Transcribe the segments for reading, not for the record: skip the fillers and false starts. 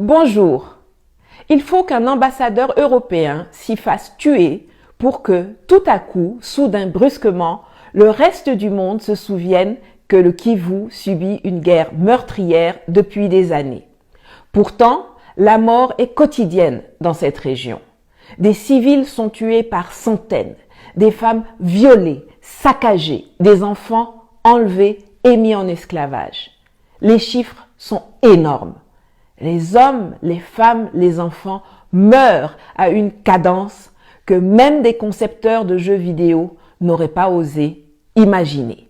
Bonjour. Il faut qu'un ambassadeur européen s'y fasse tuer pour que, tout à coup, soudain brusquement, le reste du monde se souvienne que le Kivu subit une guerre meurtrière depuis des années. Pourtant, la mort est quotidienne dans cette région. Des civils sont tués par centaines, des femmes violées, saccagées, des enfants enlevés et mis en esclavage. Les chiffres sont énormes. Les hommes, les femmes, les enfants meurent à une cadence que même des concepteurs de jeux vidéo n'auraient pas osé imaginer.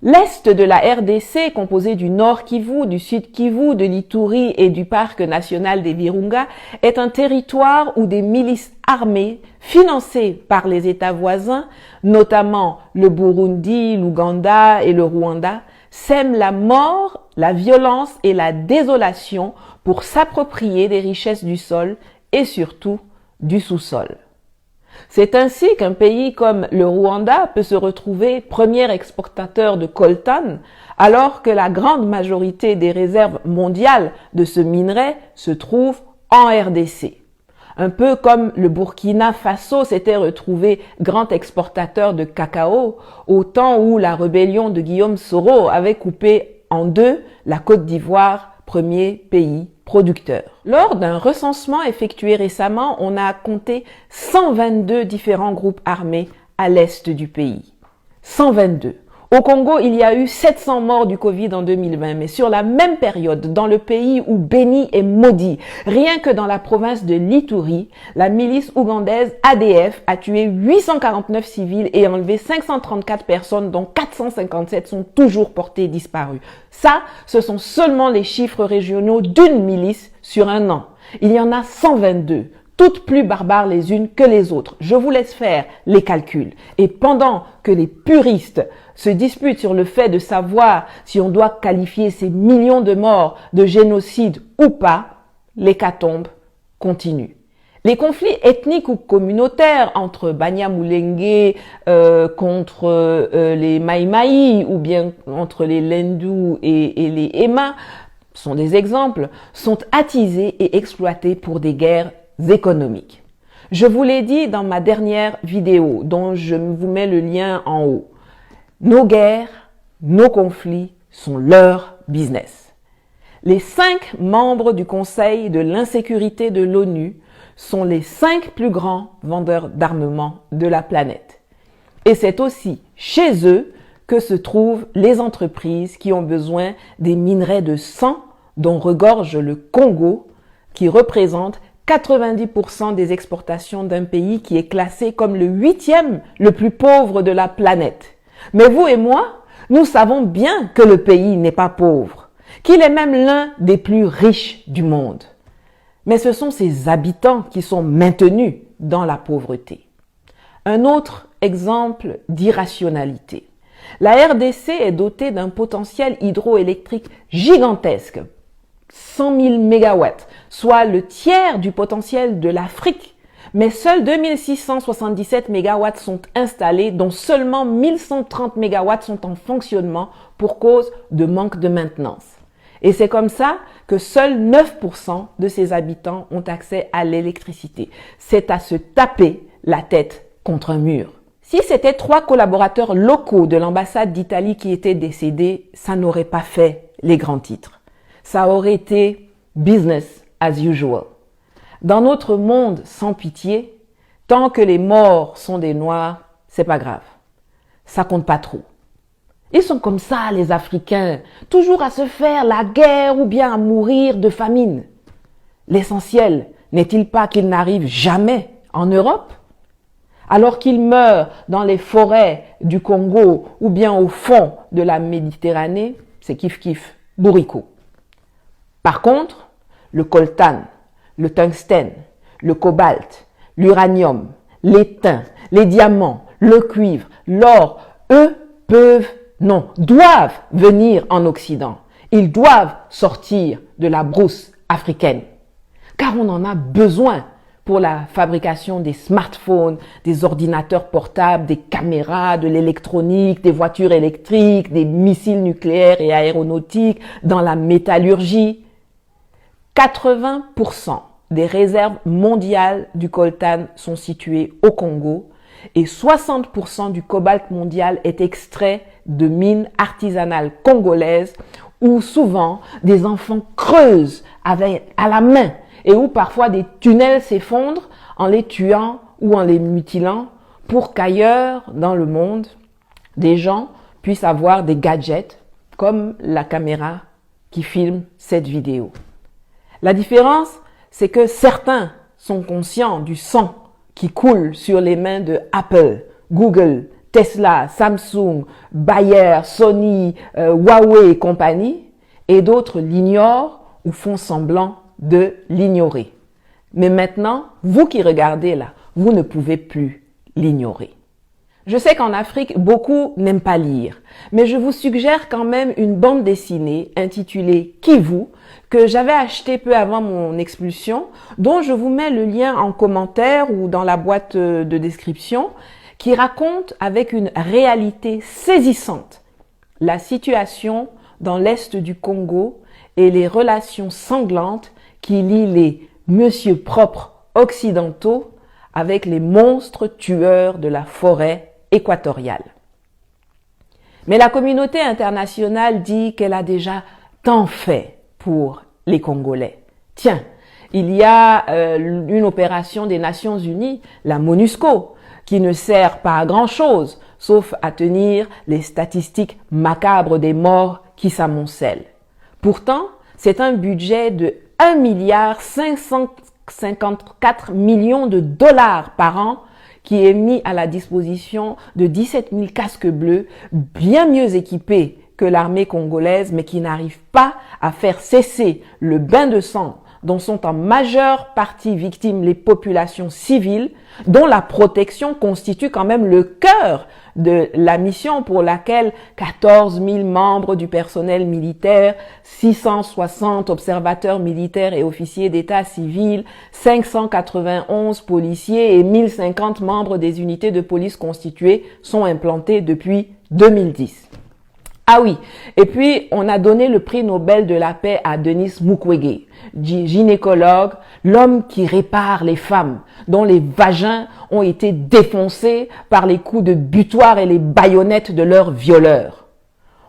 L'Est de la RDC, composé du Nord Kivu, du Sud Kivu, de l'Ituri et du Parc national des Virunga, est un territoire où des milices armées, financées par les États voisins, notamment le Burundi, l'Ouganda et le Rwanda, sèment la mort, la violence et la désolation pour s'approprier des richesses du sol et surtout du sous-sol. C'est ainsi qu'un pays comme le Rwanda peut se retrouver premier exportateur de coltan alors que la grande majorité des réserves mondiales de ce minerai se trouvent en RDC. Un peu comme le Burkina Faso s'était retrouvé grand exportateur de cacao au temps où la rébellion de Guillaume Soro avait coupé en deux la Côte d'Ivoire, premier pays producteur. Lors d'un recensement effectué récemment, on a compté 122 différents groupes armés à l'est du pays. 122. Au Congo, il y a eu 700 morts du Covid en 2020, mais sur la même période, dans le pays où béni est maudit, rien que dans la province de l'Ituri, la milice ougandaise ADF a tué 849 civils et enlevé 534 personnes, dont 457 sont toujours portées disparues. Ça, ce sont seulement les chiffres régionaux d'une milice sur un an. Il y en a 122. Toutes plus barbares les unes que les autres. Je vous laisse faire les calculs. Et pendant que les puristes se disputent sur le fait de savoir si on doit qualifier ces millions de morts de génocide ou pas, l'hécatombe continue. Les conflits ethniques ou communautaires entre Banyamulenge contre les Maïmaï ou bien entre les Lendu et les Ema sont des exemples, sont attisés et exploités pour des guerres économiques. Je vous l'ai dit dans ma dernière vidéo, dont je vous mets le lien en haut. Nos guerres, nos conflits sont leur business. Les 5 membres du Conseil de l'insécurité de l'ONU sont les 5 plus grands vendeurs d'armement de la planète. Et c'est aussi chez eux que se trouvent les entreprises qui ont besoin des minerais de sang dont regorge le Congo, qui représente 90% des exportations d'un pays qui est classé comme le 8e le plus pauvre de la planète. Mais vous et moi, nous savons bien que le pays n'est pas pauvre, qu'il est même l'un des plus riches du monde. Mais ce sont ses habitants qui sont maintenus dans la pauvreté. Un autre exemple d'irrationalité. La RDC est dotée d'un potentiel hydroélectrique gigantesque, 100 000 mégawatts, soit le tiers du potentiel de l'Afrique. Mais seuls 2677 mégawatts sont installés, dont seulement 1130 mégawatts sont en fonctionnement pour cause de manque de maintenance. Et c'est comme ça que seuls 9% de ses habitants ont accès à l'électricité. C'est à se taper la tête contre un mur. Si c'était 3 collaborateurs locaux de l'ambassade d'Italie qui étaient décédés, ça n'aurait pas fait les grands titres. Ça aurait été business as usual. Dans notre monde sans pitié, tant que les morts sont des noirs, c'est pas grave. Ça compte pas trop. Ils sont comme ça, les Africains, toujours à se faire la guerre ou bien à mourir de famine. L'essentiel n'est-il pas qu'ils n'arrivent jamais en Europe? Alors qu'ils meurent dans les forêts du Congo ou bien au fond de la Méditerranée, c'est kiff-kiff, bourricot. Par contre, le coltan, le tungstène, le cobalt, l'uranium, l'étain, les diamants, le cuivre, l'or, eux doivent venir en Occident. Ils doivent sortir de la brousse africaine. Car on en a besoin pour la fabrication des smartphones, des ordinateurs portables, des caméras, de l'électronique, des voitures électriques, des missiles nucléaires et aéronautiques, dans la métallurgie. 80% des réserves mondiales du coltan sont situées au Congo et 60% du cobalt mondial est extrait de mines artisanales congolaises où souvent des enfants creusent à la main et où parfois des tunnels s'effondrent en les tuant ou en les mutilant pour qu'ailleurs dans le monde, des gens puissent avoir des gadgets comme la caméra qui filme cette vidéo. La différence, c'est que certains sont conscients du sang qui coule sur les mains de Apple, Google, Tesla, Samsung, Bayer, Sony, Huawei et compagnie, et d'autres l'ignorent ou font semblant de l'ignorer. Mais maintenant, vous qui regardez là, vous ne pouvez plus l'ignorer. Je sais qu'en Afrique, beaucoup n'aiment pas lire, mais je vous suggère quand même une bande dessinée intitulée « Kivu » que j'avais acheté peu avant mon expulsion, dont je vous mets le lien en commentaire ou dans la boîte de description, qui raconte avec une réalité saisissante la situation dans l'est du Congo et les relations sanglantes qui lient les monsieur propres occidentaux avec les monstres tueurs de la forêt équatoriale. Mais la communauté internationale dit qu'elle a déjà tant fait pour les Congolais. Tiens, il y a une opération des Nations Unies, la MONUSCO, qui ne sert pas à grand-chose, sauf à tenir les statistiques macabres des morts qui s'amoncellent. Pourtant, c'est un budget de 1,554 milliard de dollars par an qui est mis à la disposition de 17 000 casques bleus, bien mieux équipés que l'armée congolaise, mais qui n'arrivent pas à faire cesser le bain de sang dont sont en majeure partie victimes les populations civiles, dont la protection constitue quand même le cœur de la mission pour laquelle 14 000 membres du personnel militaire, 660 observateurs militaires et officiers d'état civil, 591 policiers et 1050 membres des unités de police constituées sont implantés depuis 2010. Ah oui, et puis on a donné le prix Nobel de la paix à Denis Mukwege, gynécologue, l'homme qui répare les femmes, dont les vagins ont été défoncés par les coups de butoir et les baïonnettes de leurs violeurs.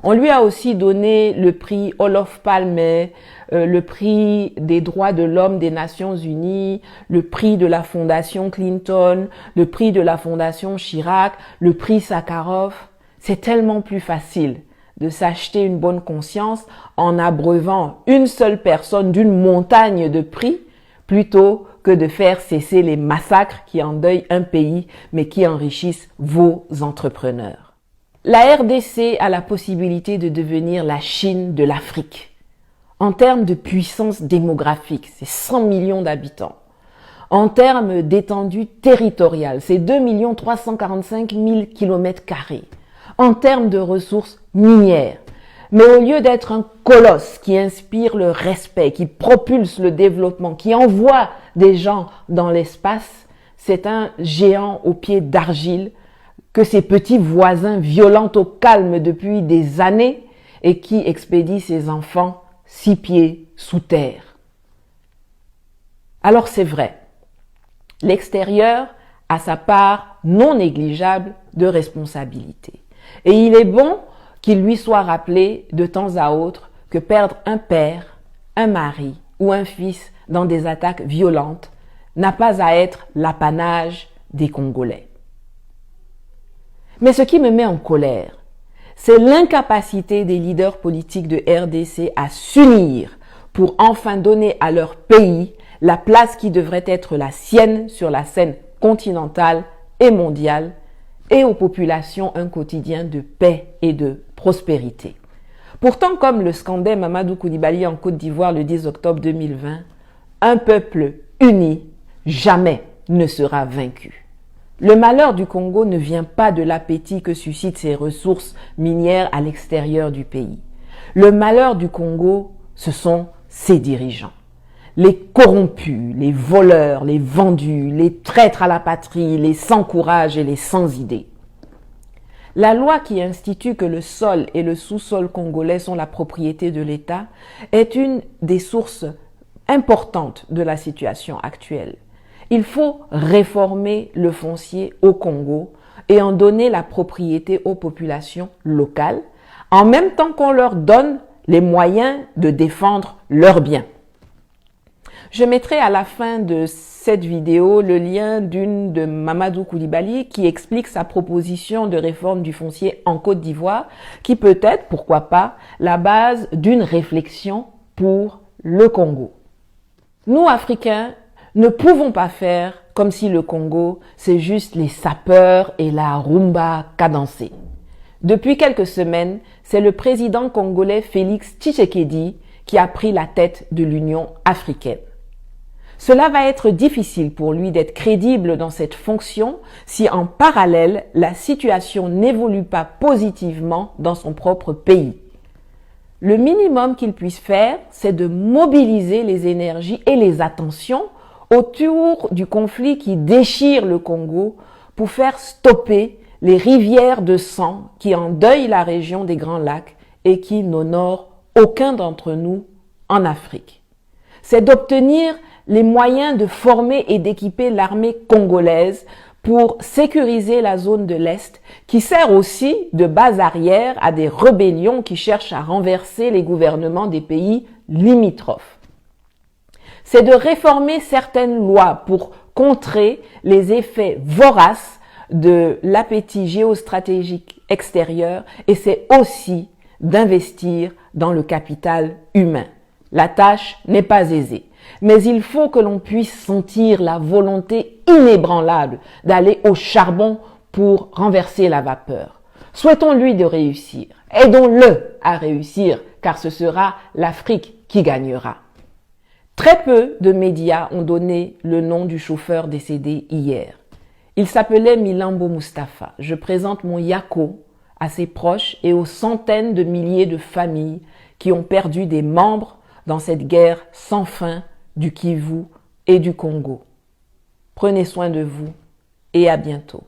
On lui a aussi donné le prix Olof Palme, le prix des droits de l'homme des Nations Unies, le prix de la Fondation Clinton, le prix de la Fondation Chirac, le prix Sakharov. C'est tellement plus facile de s'acheter une bonne conscience en abreuvant une seule personne d'une montagne de prix plutôt que de faire cesser les massacres qui endeuillent un pays mais qui enrichissent vos entrepreneurs. La RDC a la possibilité de devenir la Chine de l'Afrique. En termes de puissance démographique, c'est 100 millions d'habitants. En termes d'étendue territoriale, c'est 2 345 000 km². En termes de ressources minières. Mais au lieu d'être un colosse qui inspire le respect, qui propulse le développement, qui envoie des gens dans l'espace, c'est un géant aux pieds d'argile que ses petits voisins violentent au calme depuis des années et qui expédie ses enfants 6 pieds sous terre. Alors c'est vrai, l'extérieur a sa part non négligeable de responsabilité. Et il est bon qu'il lui soit rappelé de temps à autre que perdre un père, un mari ou un fils dans des attaques violentes n'a pas à être l'apanage des Congolais. Mais ce qui me met en colère, c'est l'incapacité des leaders politiques de RDC à s'unir pour enfin donner à leur pays la place qui devrait être la sienne sur la scène continentale et mondiale, et aux populations un quotidien de paix et de prospérité. Pourtant, comme le scandait Mamadou Koulibaly en Côte d'Ivoire le 10 octobre 2020, un peuple uni jamais ne sera vaincu. Le malheur du Congo ne vient pas de l'appétit que suscitent ses ressources minières à l'extérieur du pays. Le malheur du Congo, ce sont ses dirigeants. Les corrompus, les voleurs, les vendus, les traîtres à la patrie, les sans courage et les sans idées. La loi qui institue que le sol et le sous-sol congolais sont la propriété de l'État est une des sources importante de la situation actuelle. Il faut réformer le foncier au Congo et en donner la propriété aux populations locales, en même temps qu'on leur donne les moyens de défendre leurs biens. Je mettrai à la fin de cette vidéo le lien d'une de Mamadou Koulibaly qui explique sa proposition de réforme du foncier en Côte d'Ivoire, qui peut être, pourquoi pas, la base d'une réflexion pour le Congo. Nous, Africains, ne pouvons pas faire comme si le Congo, c'est juste les sapeurs et la rumba cadencée. Depuis quelques semaines, c'est le président congolais Félix Tshisekedi qui a pris la tête de l'Union africaine. Cela va être difficile pour lui d'être crédible dans cette fonction si en parallèle, la situation n'évolue pas positivement dans son propre pays. Le minimum qu'il puisse faire, c'est de mobiliser les énergies et les attentions autour du conflit qui déchire le Congo pour faire stopper les rivières de sang qui endeuillent la région des Grands Lacs et qui n'honorent aucun d'entre nous en Afrique. C'est d'obtenir les moyens de former et d'équiper l'armée congolaise pour sécuriser la zone de l'Est, qui sert aussi de base arrière à des rébellions qui cherchent à renverser les gouvernements des pays limitrophes. C'est de réformer certaines lois pour contrer les effets voraces de l'appétit géostratégique extérieur et c'est aussi d'investir dans le capital humain. La tâche n'est pas aisée, mais il faut que l'on puisse sentir la volonté inébranlable d'aller au charbon pour renverser la vapeur. Souhaitons-lui de réussir. Aidons-le à réussir, car ce sera l'Afrique qui gagnera. Très peu de médias ont donné le nom du chauffeur décédé hier. Il s'appelait Milambo Mustapha. Je présente mon yako à ses proches et aux centaines de milliers de familles qui ont perdu des membres dans cette guerre sans fin du Kivu et du Congo. Prenez soin de vous et à bientôt.